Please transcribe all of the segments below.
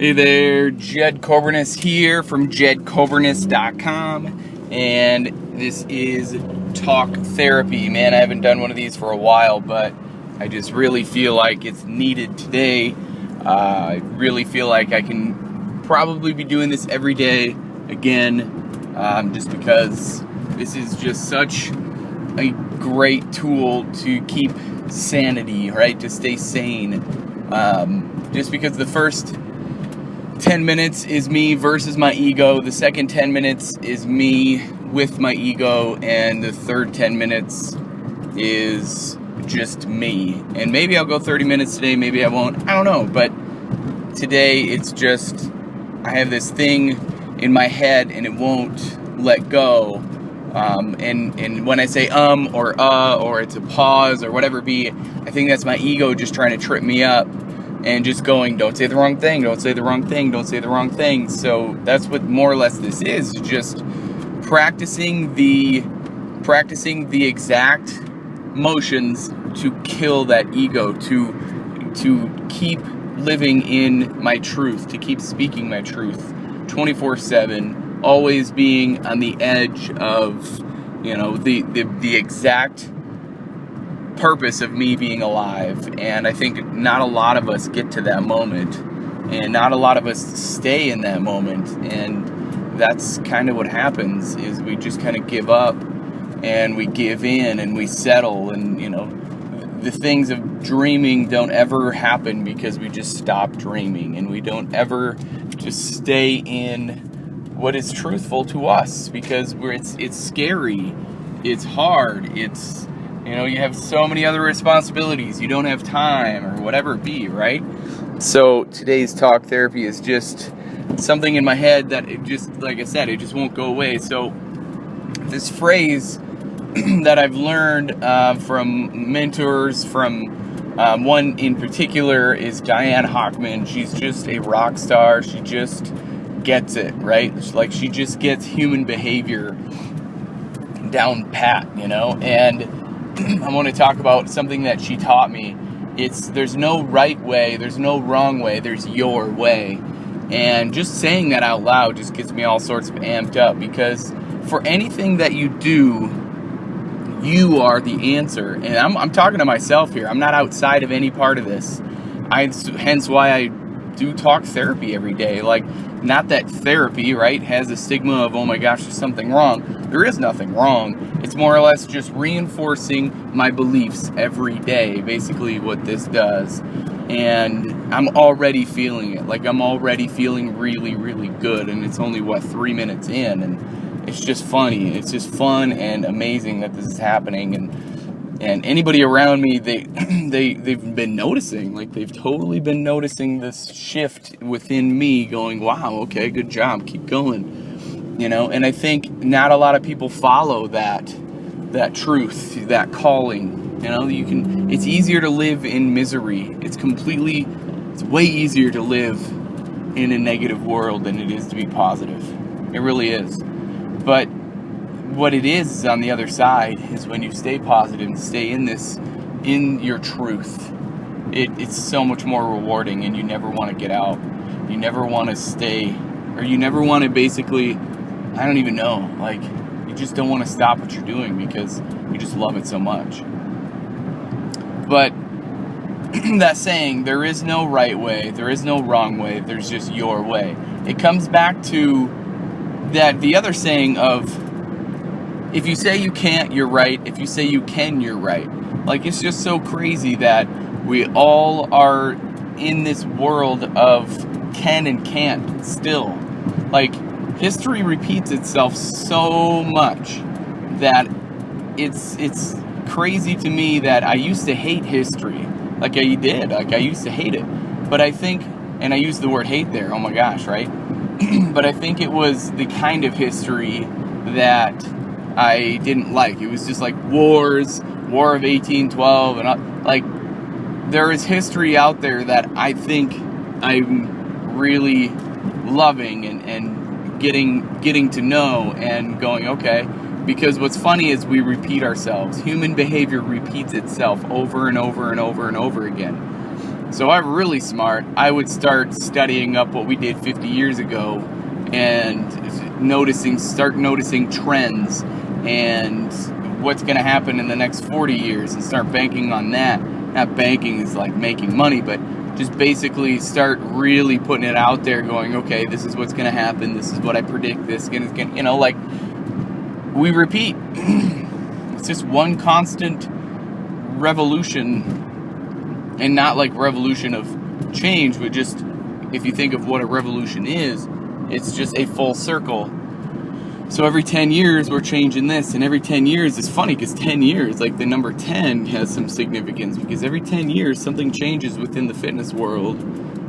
Hey there, Jed Coburnus here from jedcoburnus.com, and this is Talk Therapy. Man, I haven't done one of these for a while, but I just really feel like it's needed today. I really feel like I can probably be doing this every day again, just because this is just such a great tool to keep sanity, right? To stay sane. Just because the first 10 minutes is me versus my ego, the second 10 minutes is me with my ego, and the third 10 minutes is just me. And maybe I'll go 30 minutes today, maybe I won't, I don't know, but today it's just, I have this thing in my head and it won't let go. And when I say or it's a pause or whatever it be, I think that's my ego just trying to trip me up and just going, don't say the wrong thing, don't say the wrong thing, don't say the wrong thing. So that's what more or less this is, just practicing the exact motions to kill that ego, to keep living in my truth, to keep speaking my truth 24/7, always being on the edge of, the exact purpose of me being alive. And I think not a lot of us get to that moment, and not a lot of us stay in that moment, and that's kind of what happens, is we just kind of give up and we give in and we settle, and the things of dreaming don't ever happen because we just stop dreaming, and we don't ever just stay in what is truthful to us, because it's scary, it's hard, it's you have so many other responsibilities, you don't have time, or whatever it be, right? So today's talk therapy is just something in my head that it just, like I said, it just won't go away. So this phrase that I've learned from mentors, from one in particular is Diane Hockman. She's just a rock star. She just gets it, right? Like, she just gets human behavior down pat, and I want to talk about something that she taught me. There's no right way, there's no wrong way, there's your way. And just saying that out loud just gets me all sorts of amped up, because for anything that you do, you are the answer. And I'm talking to myself here. I'm not outside of any part of this. Hence why I do talk therapy every day. Like, not that therapy, right, has a stigma of, oh my gosh, there's something wrong. There is nothing wrong. It's more or less just reinforcing my beliefs every day, basically what this does. And I'm already feeling it. Like, I'm already feeling really, really good. And it's only, 3 minutes in. And it's just funny. It's just fun and amazing that this is happening. And anybody around me, they've been noticing. Like, they've totally been noticing this shift within me, going, wow, okay, good job, keep going. And I think not a lot of people follow that truth, that calling. It's easier to live in misery. It's way easier to live in a negative world than it is to be positive. It really is. But what it is on the other side is when you stay positive and stay in your truth, it's so much more rewarding, and you never want to get out. You never want to stay, or you never want to basically, I don't even know, like, you just don't want to stop what you're doing because you just love it so much. But that saying, there is no right way, there is no wrong way, there's just your way. It comes back to the other saying of, if you say you can't, you're right. If you say you can, you're right. Like, it's just so crazy that we all are in this world of can and can't still. Like, history repeats itself so much that it's crazy to me that I used to hate history. Like, I did. Like, I used to hate it. But I think, and I use the word hate there, oh my gosh, right? But I think it was the kind of history that I didn't like. It was just like War of 1812, and like, there is history out there that I think I'm really loving and getting to know and going, okay, because what's funny is we repeat ourselves. Human behavior repeats itself over and over and over and over again. So I'm really smart. I would start studying up what we did 50 years ago and start noticing trends and what's going to happen in the next 40 years and start banking on that. Not banking is like making money, but just basically start really putting it out there going, okay, this is what's going to happen. This is what I predict. This is going to, like we repeat. It's just one constant revolution, and not like revolution of change, but just if you think of what a revolution is, it's just a full circle. So every 10 years we're changing this, and every 10 years, it's funny because 10 years, like the number 10 has some significance, because every 10 years something changes within the fitness world.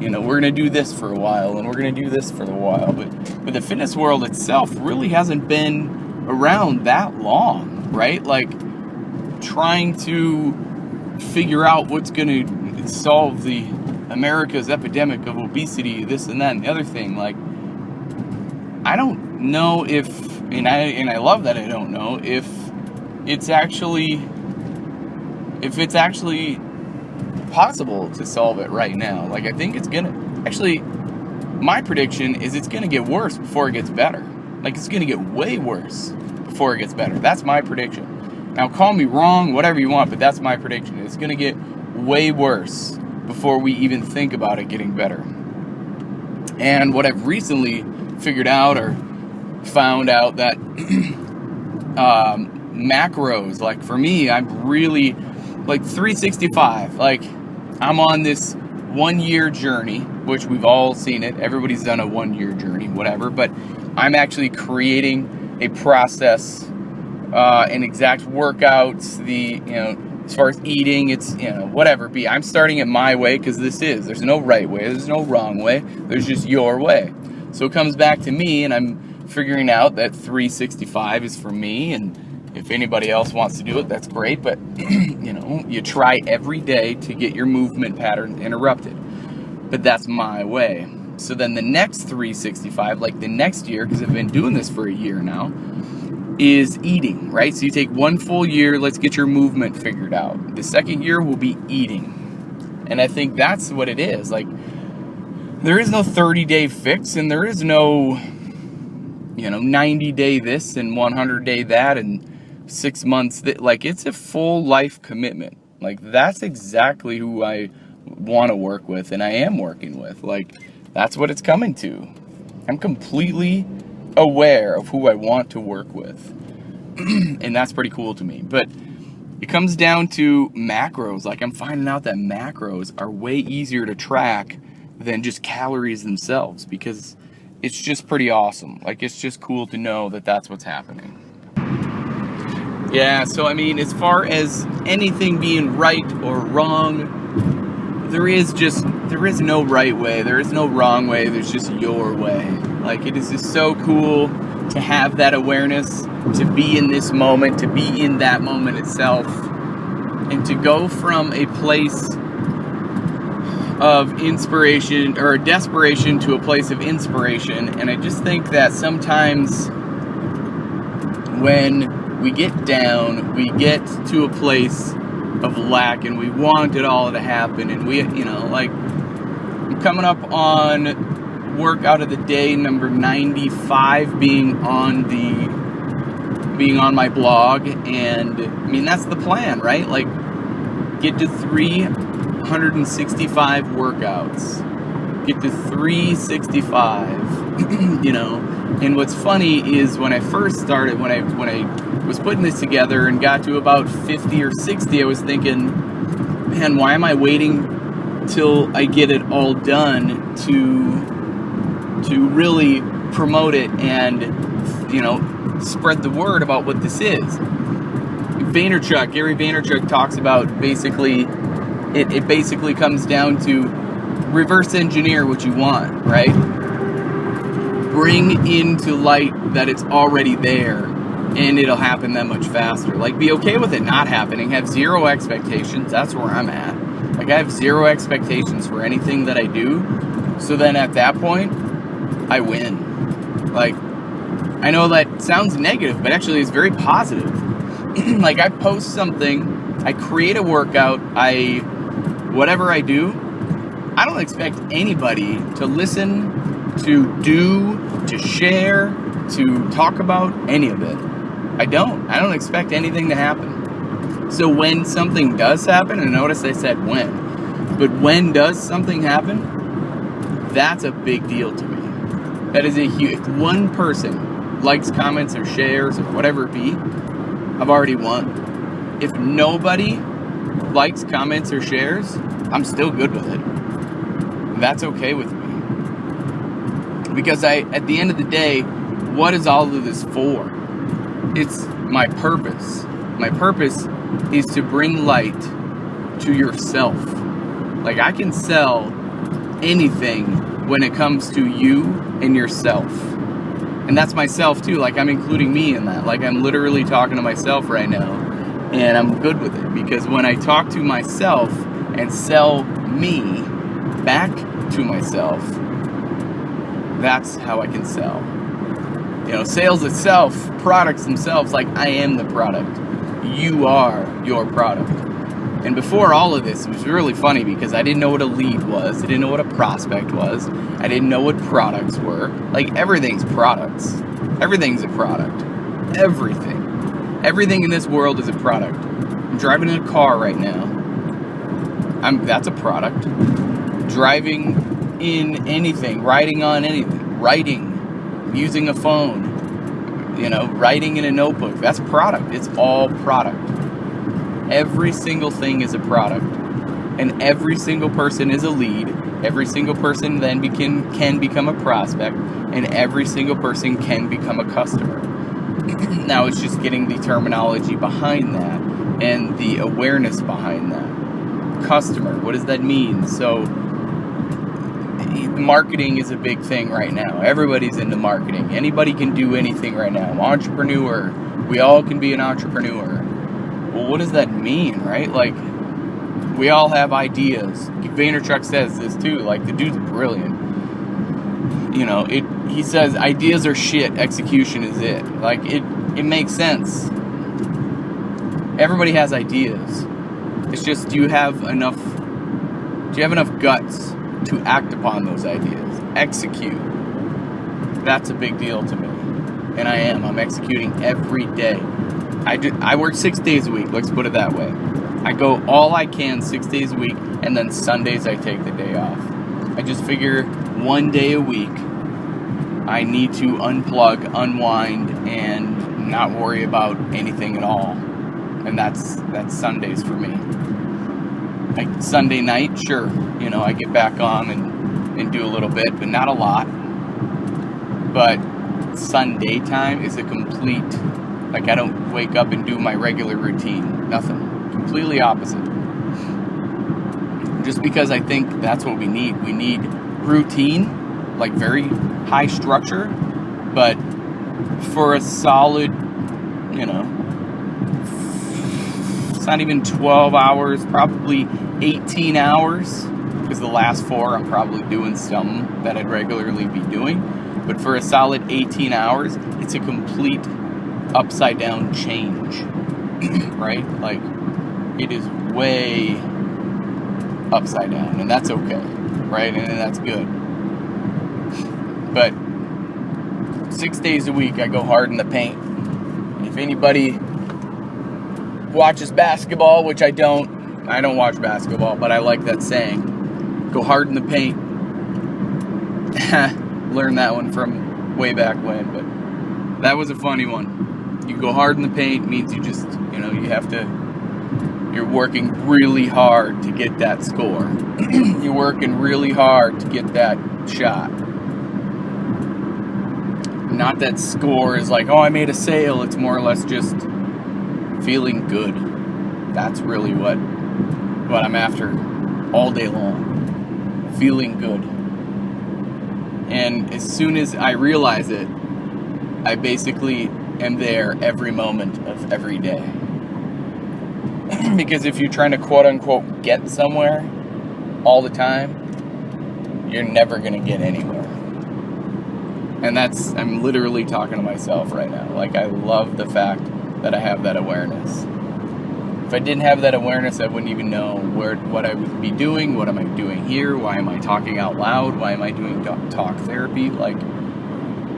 We're going to do this for a while, and we're going to do this for a while, but the fitness world itself really hasn't been around that long, right? Like trying to figure out what's going to solve the America's epidemic of obesity, this and that and the other thing. Like, I don't know if, and I love that I don't know if it's actually possible to solve it right now. Like, I think it's gonna, actually, my prediction is it's gonna get worse before it gets better. Like, it's gonna get way worse before it gets better. That's my prediction. Now, call me wrong, whatever you want, but that's my prediction. It's going to get way worse before we even think about it getting better. And what I've recently figured out or found out that macros, like for me, I'm really, like 365, like I'm on this 1 year journey, which we've all seen it. Everybody's done a 1 year journey, whatever, but I'm actually creating a process, and exact workouts, as far as eating, it's, whatever be. I'm starting it my way, because there's no right way, there's no wrong way, there's just your way. So it comes back to me, and I'm figuring out that 365 is for me, and if anybody else wants to do it, that's great, but, you try every day to get your movement patterns interrupted. But that's my way. So then the next 365, like the next year, because I've been doing this for a year now, is eating, right? So you take 1 full year, let's get your movement figured out. The second year will be eating. And I think that's what it is. Like, there is no 30-day fix, and there is no, 90-day this and 100-day that and 6 months that. Like, it's a full life commitment. Like, that's exactly who I want to work with, and I am working with. Like, that's what it's coming to. I'm completely aware of who I want to work with. And that's pretty cool to me. But it comes down to macros. Like, I'm finding out that macros are way easier to track than just calories themselves, because it's just pretty awesome. Like, it's just cool to know that that's what's happening. Yeah, so I mean, as far as anything being right or wrong, there is no right way, there is no wrong way, there's just your way. Like, it is just so cool to have that awareness, to be in this moment, to be in that moment itself, and to go from a place of inspiration or desperation to a place of inspiration. And I just think that sometimes when we get down, we get to a place of lack, and we want it all to happen, and we, like, I'm coming up on workout of the day number 95 being on my blog, and I mean, that's the plan, right? Like, get to 365 workouts, get to 365, and what's funny is when I first started, when I was putting this together and got to about 50 or 60, I was thinking, man, why am I waiting till I get it all done to really promote it and, spread the word about what this is? Gary Vaynerchuk talks about basically, it basically comes down to reverse engineer what you want, right? Bring into light that it's already there, and it'll happen that much faster. Like, be okay with it not happening. Have zero expectations. That's where I'm at. Like, I have zero expectations for anything that I do. So then at that point, I win. Like, I know that sounds negative, but actually it's very positive. Like, I post something, I create a workout, whatever I do, I don't expect anybody to listen, to do, to share, to talk about any of it. I don't expect anything to happen. So when something does happen, and notice I said when, but when does something happen, that's a big deal to me. That is a huge, if one person likes, comments, or shares, or whatever it be, I've already won. If nobody likes, comments, or shares, I'm still good with it. That's okay with me. Because at the end of the day, what is all of this for? It's my purpose. My purpose is to bring light to yourself. Like, I can sell anything when it comes to you and yourself. And that's myself too. Like, I'm including me in that. Like, I'm literally talking to myself right now. And I'm good with it. Because when I talk to myself and sell me back to myself, that's how I can sell. You know, sales itself, products themselves, like, I am the product. You are your product. And before all of this, it was really funny because I didn't know what a lead was. I didn't know what a prospect was. I didn't know what products were. Like, everything's products. Everything's a product. Everything. Everything in this world is a product. I'm driving in a car right now. That's a product. Driving in anything, riding on anything, writing, using a phone, writing in a notebook. That's product. It's all product. Every single thing is a product. And every single person is a lead. Every single person then can become a prospect. And every single person can become a customer. Now it's just getting the terminology behind that and the awareness behind that. Customer, what does that mean? So marketing is a big thing right now. Everybody's into marketing. Anybody can do anything right now. Entrepreneur. We all can be an entrepreneur. Well, what does that mean, right? Like, we all have ideas. Vaynerchuk says this too. Like, the dude's brilliant. He says ideas are shit, execution is it. Like, it makes sense. Everybody has ideas. It's just, do you have enough guts to act upon those ideas? Execute. That's a big deal to me. And I'm executing every day. I work 6 days a week, let's put it that way. I go all I can 6 days a week, and then Sundays I take the day off. I just figure 1 day a week I need to unplug, unwind, and not worry about anything at all. And that's Sundays for me. Like, Sunday night, sure, I get back on and do a little bit, but not a lot. But Sunday time is a complete, like, I don't wake up and do my regular routine. Nothing. Completely opposite. Just because I think that's what we need. We need routine, like very high structure, but for a solid, it's not even 12 hours, probably 18 hours, because the last 4 I'm probably doing something that I'd regularly be doing. But for a solid 18 hours, it's a complete upside down change, right? Like, it is way upside down, and that's okay, right? And that's good. But 6 days a week, I go hard in the paint. If anybody watches basketball, which I don't watch basketball, but I like that saying, go hard in the paint. Learned that one from way back when, but that was a funny one. You go hard in the paint means you just, you're working really hard to get that score. You're working really hard to get that shot. Not that score is like, oh, I made a sale. It's more or less just feeling good. That's really what I'm after all day long. Feeling good. And as soon as I realize it, I basically am there every moment of every day. Because if you're trying to quote-unquote get somewhere all the time, you're never going to get anywhere. And I'm literally talking to myself right now. Like, I love the fact that I have that awareness. If I didn't have that awareness, I wouldn't even know what I would be doing. What am I doing here? Why am I talking out loud? Why am I doing talk therapy? Like,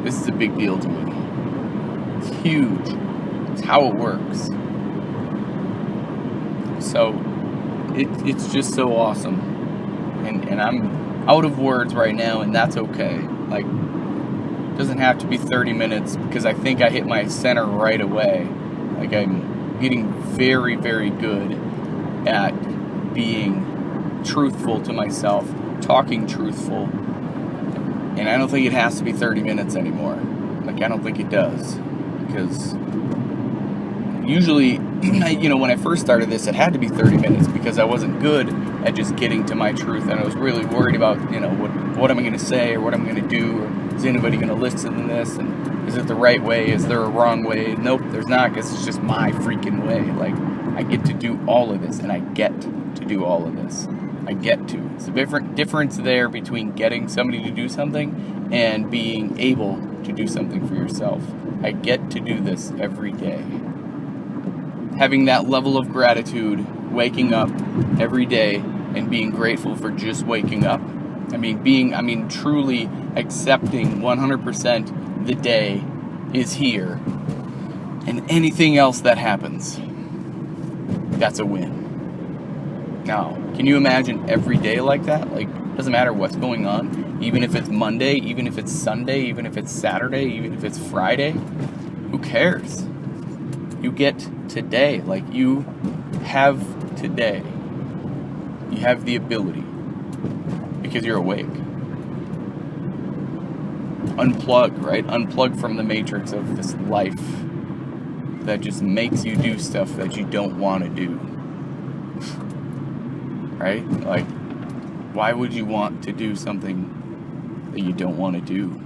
this is a big deal to me. It's huge. It's how it works. So, it's just so awesome. And I'm out of words right now, and that's okay. Like, it doesn't have to be 30 minutes, because I think I hit my center right away. Like, I'm getting very, very good at being truthful to myself, talking truthful. And I don't think it has to be 30 minutes anymore. Like, I don't think it does. Because usually, when I first started this, it had to be 30 minutes because I wasn't good at just getting to my truth. And I was really worried about, what am I going to say, or what I'm going to do, or is anybody going to listen to this, and is it the right way, is there a wrong way? Nope, there's not, because it's just my freaking way. Like, I get to do all of this, and I get to do all of this. I get to. It's a difference there between getting somebody to do something and being able to do something for yourself. I get to do this every day. Having that level of gratitude, waking up every day and being grateful for just waking up. Truly accepting 100% the day is here, and anything else that happens, that's a win. Now, can you imagine every day like that? Like, doesn't matter what's going on, even if it's Monday, even if it's Sunday, even if it's Saturday, even if it's Friday, who cares? You get today. Like, you have today. You have the ability, because you're awake. Unplug, right? Unplug from the matrix of this life that just makes you do stuff that you don't want to do. Right? Like, why would you want to do something that you don't want to do?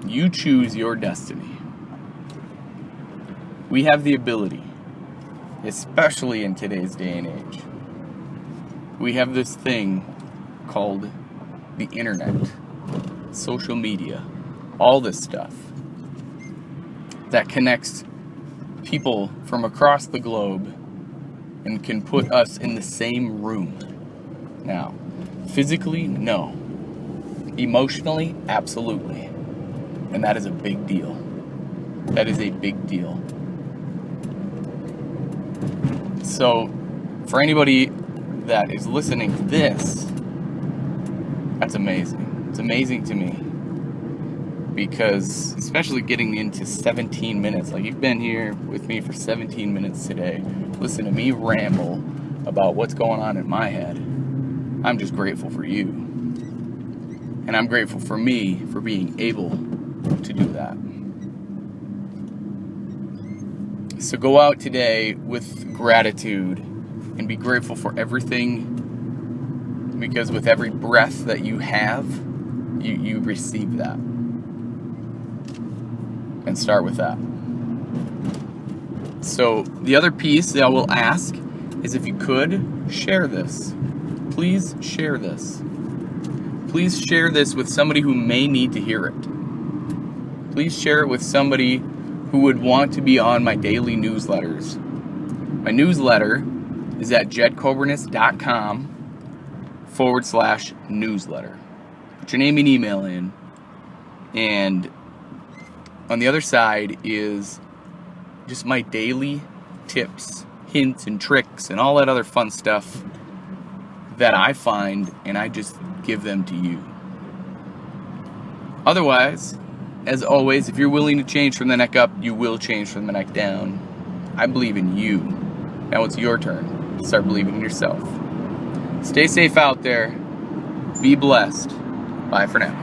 You choose your destiny. We have the ability, especially in today's day and age. We have this thing called the internet, social media, all this stuff that connects people from across the globe and can put us in the same room. Now, physically, no. Emotionally, absolutely. And that is a big deal. That is a big deal. So, for anybody that is listening to this, that's amazing. It's amazing to me. Because, especially getting into 17 minutes, like, you've been here with me for 17 minutes today, listen to me ramble about what's going on in my head. I'm just grateful for you. And I'm grateful for me for being able to do that. So go out today with gratitude and be grateful for everything, because with every breath that you have, you receive that. And start with that. So the other piece that I will ask is, if you could, share this. Please share this. Please share this with somebody who may need to hear it. Please share it with somebody who would want to be on my daily newsletters. My newsletter is at jedcoburnus.com/newsletter. Put your name and email in, and on the other side is just my daily tips, hints, and tricks, and all that other fun stuff that I find, and I just give them to you. Otherwise, as always, if you're willing to change from the neck up, you will change from the neck down. I believe in you. Now it's your turn to start believing in yourself. Stay safe out there. Be blessed. Bye for now.